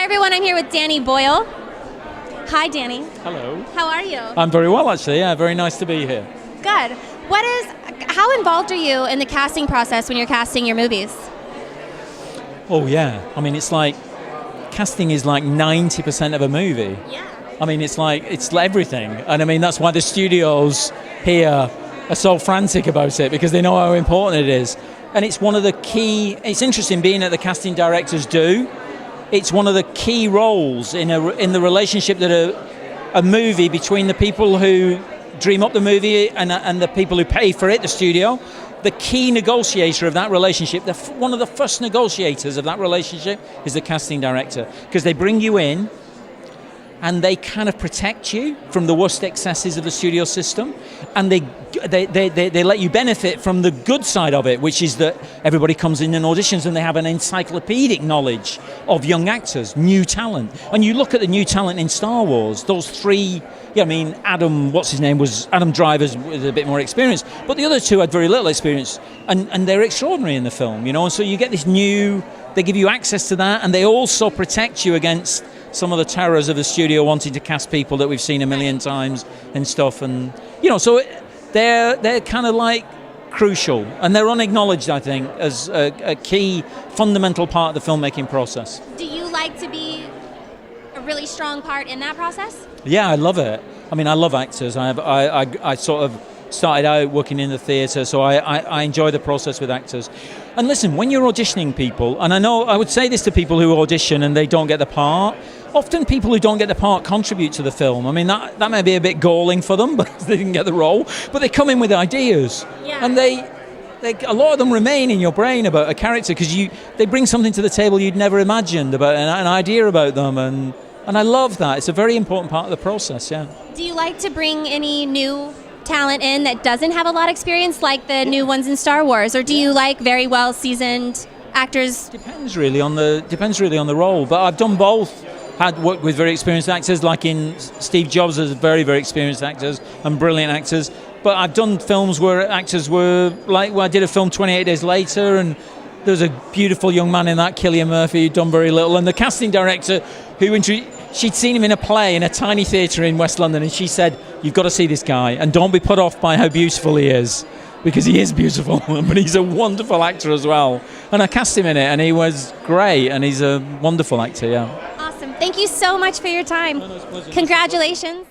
Hi everyone, I'm here with Danny Boyle. Hi Danny. Hello. How are you? I'm very well actually, yeah, very nice to be here. Good. How involved are you in the casting process when you're casting your movies? Oh yeah, I mean it's like, casting is like 90% of a movie. Yeah. I mean it's everything, and I mean that's why the studios here are so frantic about it, because they know how important it is. And it's one of the key, it's interesting being that the casting directors do, it's one of the key roles in the relationship that a movie between the people who dream up the movie and the people who pay for it, the studio. The key negotiator of that relationship, one of the first negotiators of that relationship is the casting director, because they bring you in and they kind of protect you from the worst excesses of the studio system, and they let you benefit from the good side of it, which is that everybody comes in and auditions and they have an encyclopedic knowledge of young actors, new talent. And you look at the new talent in Star Wars, those three, I mean, Adam Driver's with a bit more experience, but the other two had very little experience, and they're extraordinary in the film, and so you get this new, they give you access to that, and they also protect you against some of the terrors of the studio wanting to cast people that we've seen a million times and stuff, and so they're kind of like crucial, and they're unacknowledged, I think, as a key fundamental part of the filmmaking process. Do you like to be a really strong part in that process? Yeah, I love it. I mean, I love actors. I sort of started out working in the theatre, so I enjoy the process with actors. And listen, when you're auditioning people, and I would say this to people who audition and they don't get the part, often people who don't get the part contribute to the film. I mean, that may be a bit galling for them because they didn't get the role, but they come in with ideas. Yeah. And a lot of them remain in your brain about a character because they bring something to the table you'd never imagined, about an idea about them, and I love that. It's a very important part of the process, yeah. Do you like to bring any new talent in that doesn't have a lot of experience, like the new ones in Star Wars, or do you like very well seasoned actors? Depends really on the role, but I've done both. Had worked with very experienced actors, like in Steve Jobs, as very, very experienced actors and brilliant actors. But I've done films where actors were like, I did a film 28 Days Later, and there was a beautiful young man in that, Cillian Murphy, who'd done very little, and the casting director she'd seen him in a play in a tiny theatre in West London, and she said, "You've got to see this guy, and don't be put off by how beautiful he is, because he is beautiful, but he's a wonderful actor as well." And I cast him in it, and he was great, and he's a wonderful actor, yeah. Awesome. Thank you so much for your time. No, it's a pleasure. Congratulations.